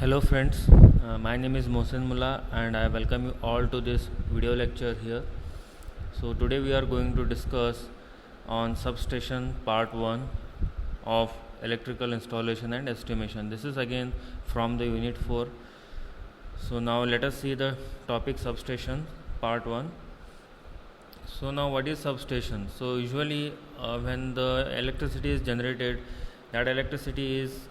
Hello friends, my name is Mohsen Mullah and I welcome you all to this video lecture here. So today we are going to discuss on substation part 1 of electrical installation and estimation. This is again from the unit 4. So now let us see the topic substation part 1. So now what is substation? So usually when the electricity is generated, that electricity is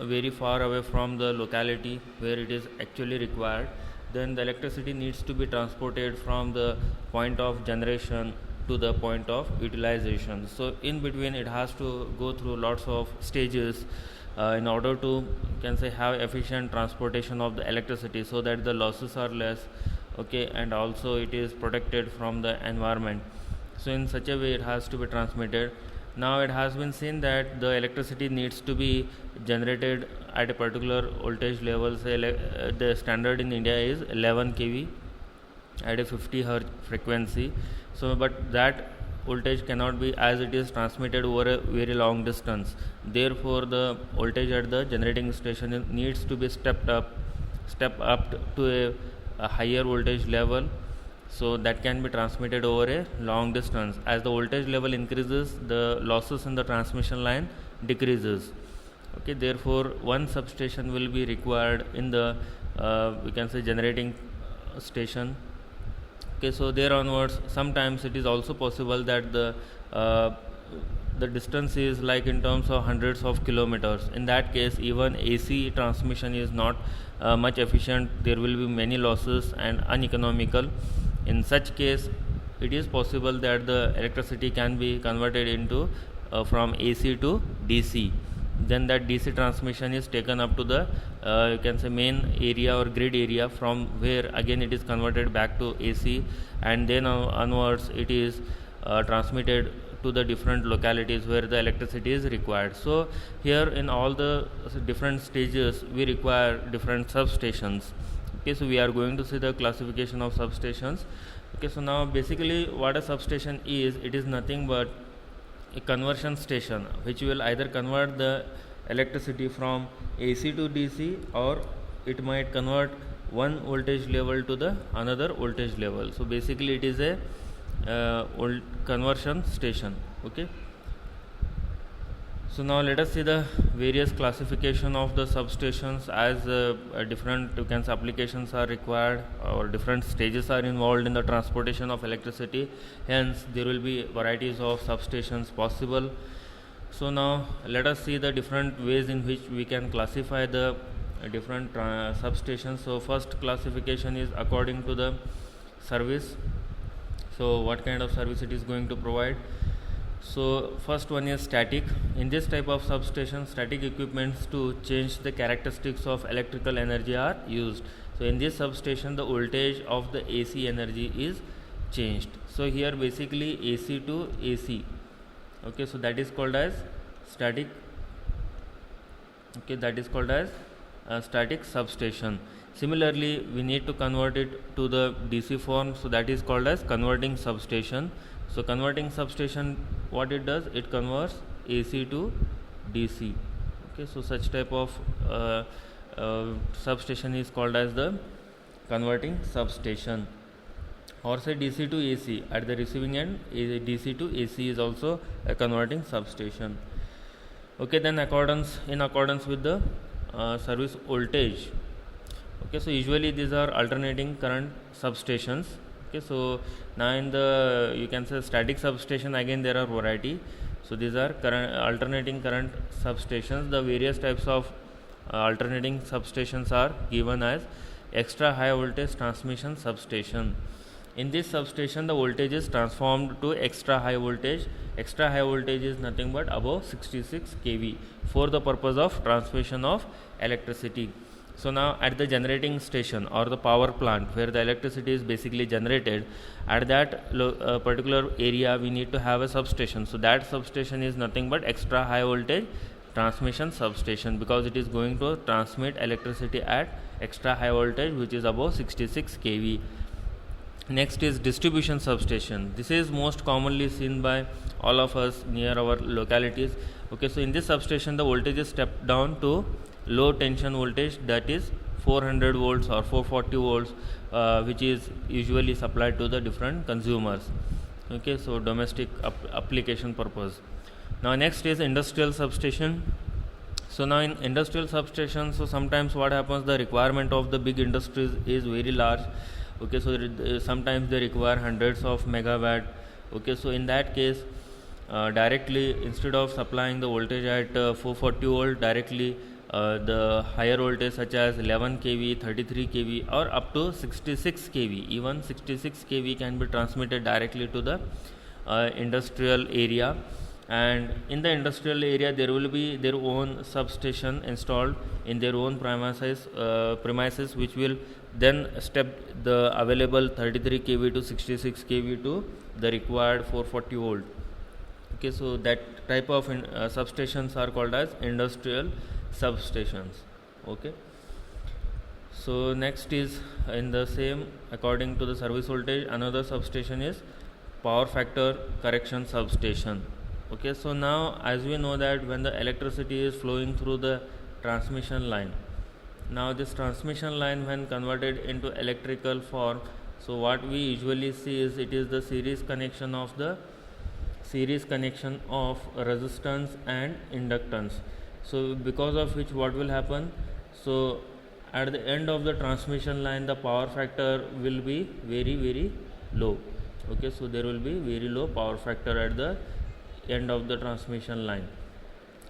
very far away from the locality where it is actually required. Then the electricity needs to be transported from the point of generation to the point of utilization. So in between it has to go through lots of stages in order to, you can say, have efficient transportation of the electricity so that the losses are less, okay, and also it is protected from the environment. So in such a way it has to be transmitted. Now it has been seen that the electricity needs to be generated at a particular voltage level. Say the standard in India is 11 kV at a 50 Hz frequency. So but that voltage cannot be as it is transmitted over a very long distance. Therefore the voltage at the generating station needs to be step up to a higher voltage level, so that can be transmitted over a long distance. As the voltage level increases, the losses in the transmission line decreases. Okay, therefore one substation will be required in the we can say generating station. Okay, so there onwards sometimes it is also possible that the distance is like in terms of hundreds of kilometers. In that case even AC transmission is not much efficient. There will be many losses and uneconomical. In such case it is possible that the electricity can be converted into from AC to DC. Then that DC transmission is taken up to the you can say main area or grid area, from where again it is converted back to AC, and then onwards it is transmitted to the different localities where the electricity is required. So here in all the different stages we require different substations. Okay, so we are going to see the classification of substations. Okay, so now basically what a substation is, it is nothing but a conversion station which will either convert the electricity from AC to DC, or it might convert one voltage level to the another voltage level. So basically it is a conversion station. Okay, so now let us see the various classification of the substations, as different applications are required or different stages are involved in the transportation of electricity. Hence there will be varieties of substations possible. So now let us see the different ways in which we can classify the different substations. So first classification is according to the service. So what kind of service it is going to provide. So first one is static. In this type of substation, static equipments to change the characteristics of electrical energy are used. So in this substation the voltage of the AC energy is changed. So here basically AC to AC. Okay, so that is called as static. Okay, that is called as static substation. Similarly we need to convert it to the DC form, so that is called as converting substation. So converting substation, what it does, it converts AC to DC. Okay, so such type of substation is called as the converting substation. Or say DC to AC, at the receiving end DC to AC is also a converting substation. Okay, then in accordance with the service voltage. Okay, so usually these are alternating current substations. Okay, so now in the, you can say, static substation, again there are variety. So these are alternating current substations. The various types of alternating substations are given as extra high voltage transmission substation. In this substation the voltage is transformed to extra high voltage. Extra high voltage is nothing but above 66 kV for the purpose of transmission of electricity. So now at the generating station or the power plant where the electricity is basically generated, at that particular area we need to have a substation. So that substation is nothing but extra high voltage transmission substation, because it is going to transmit electricity at extra high voltage which is above 66 kV. Next is distribution substation. This is most commonly seen by all of us near our localities. Okay, so in this substation the voltage is stepped down to low tension voltage, that is 400 volts or 440 volts, which is usually supplied to the different consumers. Okay, so domestic application purpose. Now next is industrial substation. So now in industrial substation, so sometimes what happens, the requirement of the big industries is very large. Okay, so sometimes they require hundreds of megawatt. Okay, so in that case, directly, instead of supplying the voltage at 440 volt directly, the higher voltage such as 11 kV, 33 kV or up to 66 kV, even 66 kV can be transmitted directly to the industrial area. And in the industrial area there will be their own substation installed in their own premises, which will then step the available 33 kV to 66 kV to the required 440 volt. Okay, so that type of substations are called as industrial substations. Okay, so next is in the same, according to the service voltage, another substation is power factor correction substation. Okay, so now as we know that when the electricity is flowing through the transmission line, now this transmission line when converted into electrical form, so what we usually see is it is the series connection of resistance and inductance. So because of which what will happen, so at the end of the transmission line the power factor will be very very low. Okay, so there will be very low power factor at the end of the transmission line.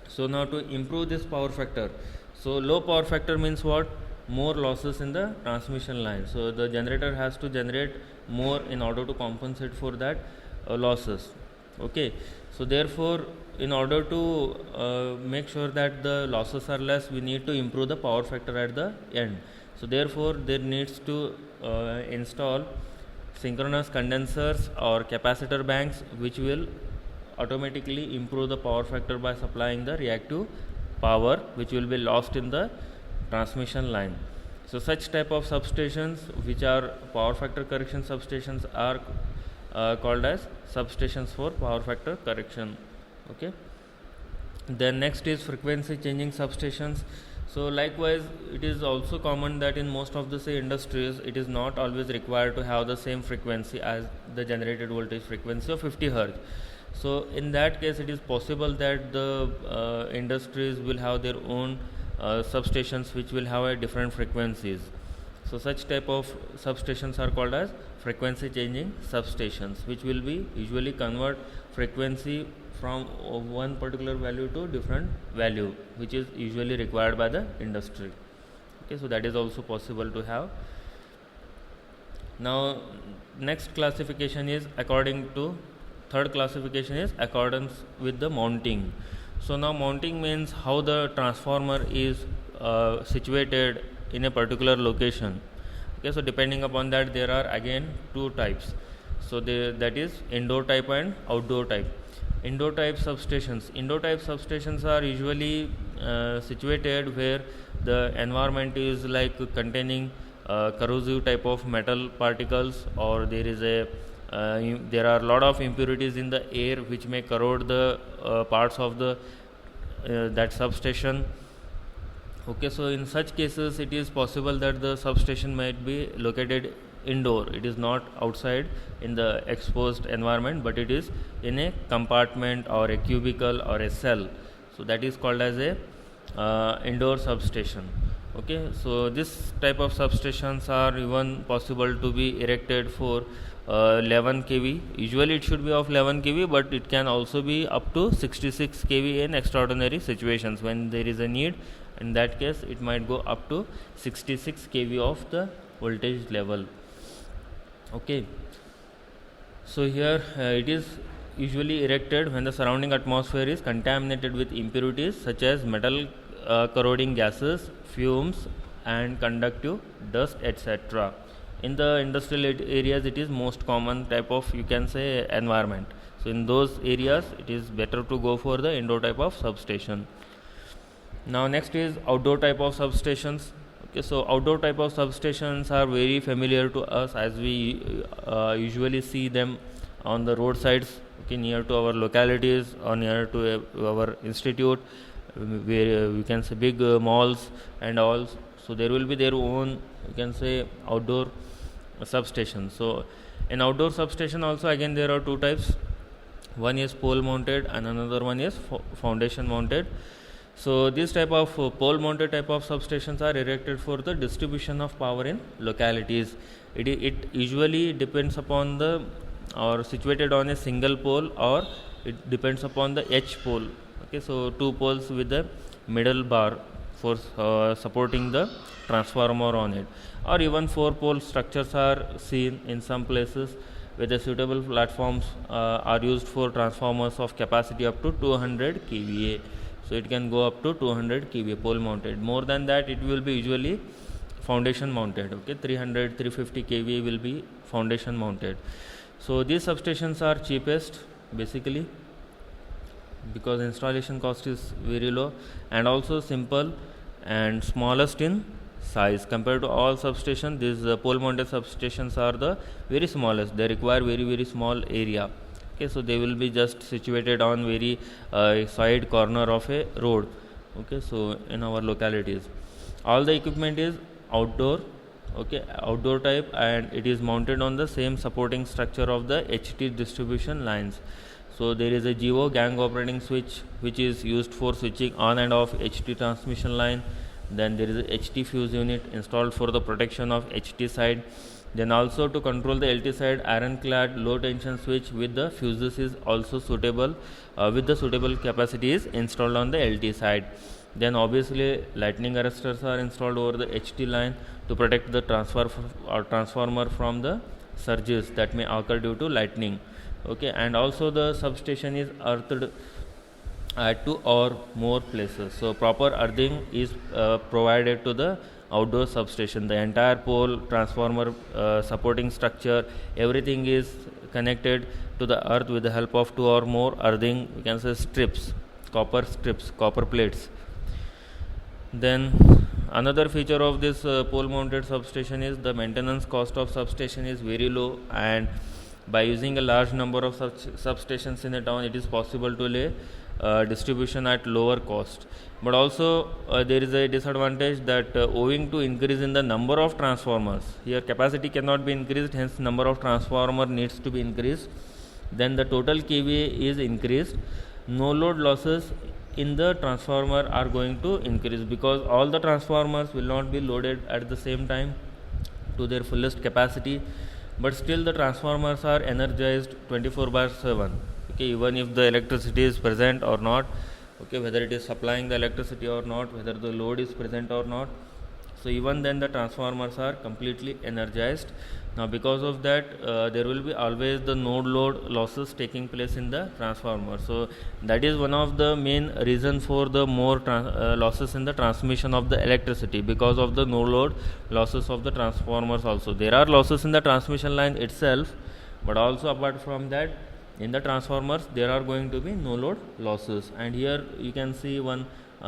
So now to improve this power factor, so low power factor means what? More losses in the transmission line. So the generator has to generate more in order to compensate for that losses. Okay, so therefore in order to make sure that the losses are less, we need to improve the power factor at the end. So therefore there needs to install synchronous condensers or capacitor banks, which will automatically improve the power factor by supplying the reactive power which will be lost in the transmission line. So such type of substations, which are power factor correction substations, are called as substations for power factor correction. Okay, then next is frequency changing substations. So likewise it is also common that in most of the industries it is not always required to have the same frequency as the generated voltage frequency of 50 Hz. So in that case it is possible that the industries will have their own substations which will have different frequencies. So such type of substations are called as frequency changing substations, which will be usually convert frequency from one particular value to different value, which is usually required by the industry. Okay, so that is also possible to have. Now next classification is third classification is accordance with the mounting. So now mounting means how the transformer is situated in a particular location. Okay, so depending upon that there are again two types. So that is indoor type and outdoor type. Indoor type substations are usually situated where the environment is like containing corrosive type of metal particles, or there are a lot of impurities in the air which may corrode the parts of the that substation. Okay, so in such cases it is possible that the substation might be located indoor. It is not outside in the exposed environment, but it is in a compartment or a cubicle or a cell. So that is called as a indoor substation. Okay, so this type of substations are even possible to be erected for 11 kV. Usually it should be of 11 kV, but it can also be up to 66 kV in extraordinary situations when there is a need. In that case it might go up to 66 kV of the voltage level. Okay, so here it is usually erected when the surrounding atmosphere is contaminated with impurities such as metal corroding gases, fumes and conductive dust, etc. In the industrial areas it is most common type of, you can say, environment. So in those areas it is better to go for the indoor type of substation. Now next is outdoor type of substations. Okay, so outdoor type of substations are very familiar to us as we usually see them on the roadsides, okay, near to our localities or near to our institute, where we can say big malls and all. So there will be their own, you can say, outdoor substation. So in outdoor substation also again there are two types. One is pole mounted and another one is foundation mounted. So this type of pole mounted type of substations are erected for the distribution of power in localities. It usually depends upon the or situated on a single pole, or it depends upon the H pole. Okay, so two poles with the middle bar for supporting the transformer on it, or even four pole structures are seen in some places where the suitable platforms are used for transformers of capacity up to 200 kVA. So it can go up to 200 kVA pole mounted. More than that, it will be usually foundation mounted. Okay, 300 350 kVA will be foundation mounted. So these substations are cheapest basically because installation cost is very low, and also simple and smallest in size compared to all substations. These pole mounted substations are the very smallest. They require very small area. Okay, so they will be just situated on very side corner of a road. Okay, so in our localities all the equipment is outdoor. Okay, outdoor type, and it is mounted on the same supporting structure of the HT distribution lines. So there is a GO gang operating switch which is used for switching on and off HT transmission line. Then there is a HT fuse unit installed for the protection of HT side. Then also to control the LT side, ironclad low tension switch with the fuses is also suitable with the suitable capacity is installed on the LT side. Then obviously lightning arresters are installed over the HT line to protect the transformer from the surges that may occur due to lightning. Okay, and also the substation is earthed at two or more places. So proper earthing is provided to the outdoor substation. The entire pole, transformer, supporting structure, everything is connected to the earth with the help of two or more earthing, we can say strips, copper plates. Then another feature of this pole mounted substation is the maintenance cost of substation is very low, and by using a large number of such substations in a town, it is possible to lay distribution at lower cost. But also there is a disadvantage that owing to increase in the number of transformers, here capacity cannot be increased, hence number of transformer needs to be increased. Then the total kVA is increased. No load losses in the transformer are going to increase because all the transformers will not be loaded at the same time to their fullest capacity, but still the transformers are energized 24/7. Okay, even if the electricity is present or not, okay, whether it is supplying the electricity or not, whether the load is present or not, so even then the transformers are completely energized. Now because of that there will be always the no load losses taking place in the transformer. So that is one of the main reason for the more losses in the transmission of the electricity, because of the no load losses of the transformers. Also there are losses in the transmission line itself, but also apart from that in the transformers there are going to be no load losses. And here you can see one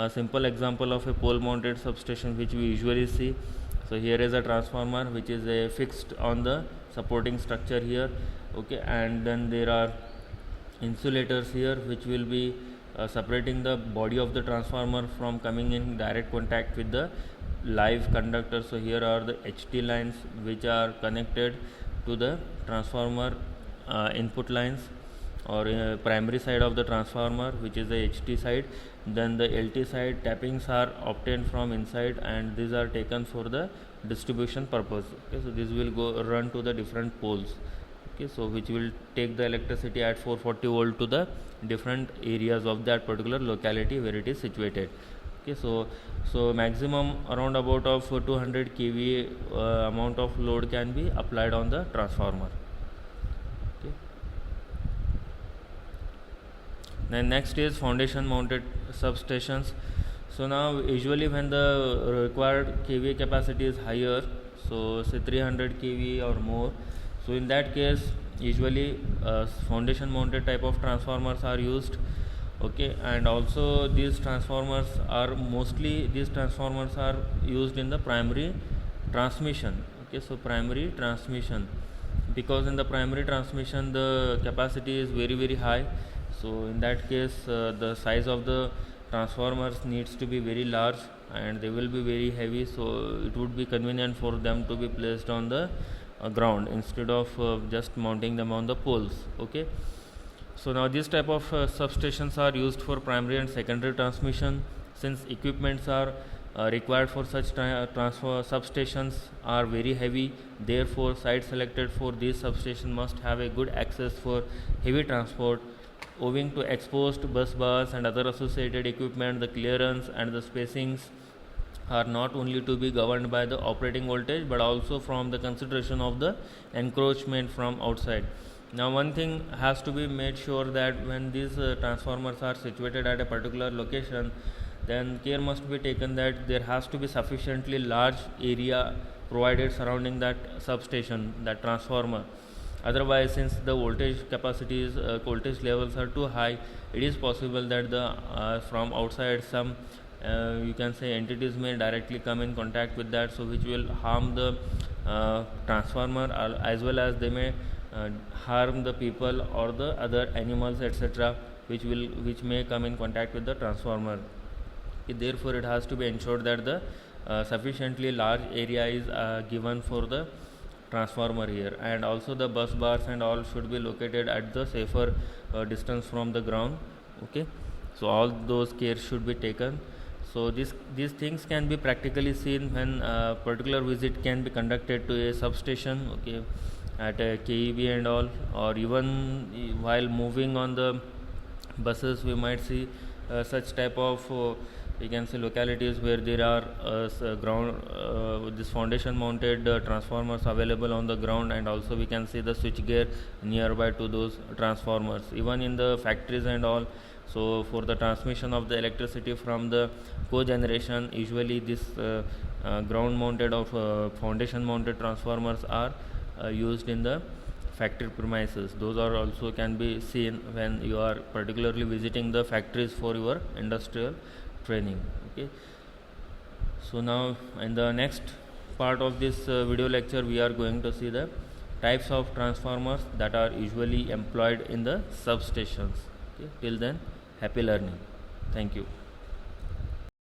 simple example of a pole mounted substation which we usually see. So here is a transformer which is fixed on the supporting structure here. Okay, and then there are insulators here which will be separating the body of the transformer from coming in direct contact with the live conductor. So here are the HT lines which are connected to the transformer input lines, or primary side of the transformer, which is the HT side. Then the LT side tappings are obtained from inside, and these are taken for the distribution purpose. Okay, so this will go run to the different poles. Okay, so which will take the electricity at 440 volt to the different areas of that particular locality where it is situated. Okay, so maximum around about of 200 kVA amount of load can be applied on the transformer. Okay. Then next is foundation mounted substations. So now usually when the required kVA capacity is higher, so say 300 kVA or more, so in that case usually foundation mounted type of transformers are used. Okay, and also these transformers are used in the primary transmission. Okay, so primary transmission, because in the primary transmission the capacity is very high. So in that case the size of the transformers needs to be very large and they will be very heavy, so it would be convenient for them to be placed on the ground instead of just mounting them on the poles. Okay, so now this type of substations are used for primary and secondary transmission. Since equipments are required for such transfer substations are very heavy, therefore site selected for these substations must have a good access for heavy transport. Owing to exposed bus bars and other associated equipment, the clearance and the spacings are not only to be governed by the operating voltage but also from the consideration of the encroachment from outside. Now one thing has to be made sure that when these transformers are situated at a particular location, then care must be taken that there has to be sufficiently large area provided surrounding that substation, that transformer. Otherwise, since the voltage capacities, voltage levels are too high, it is possible that the from outside some you can say entities may directly come in contact with that, so which will harm the transformer, as well as they may harm the people or the other animals, etc., which may come in contact with the transformer. Therefore, it has to be ensured that the sufficiently large area is given for the transformer here, and also the bus bars and all should be located at the safer distance from the ground. Okay, so all those care should be taken. So these things can be practically seen when a particular visit can be conducted to a substation, okay, at a KEB and all, or even while moving on the buses we might see such type of you can say localities where there are this foundation mounted transformers available on the ground, and also we can see the switch gear nearby to those transformers, even in the factories and all. So for the transmission of the electricity from the cogeneration, usually this ground mounted or foundation mounted transformers are used in the factory premises. Those are also can be seen when you are particularly visiting the factories for your industrial training. Okay, so now in the next part of this video lecture we are going to see the types of transformers that are usually employed in the substations. Okay, till then, happy learning. Thank you.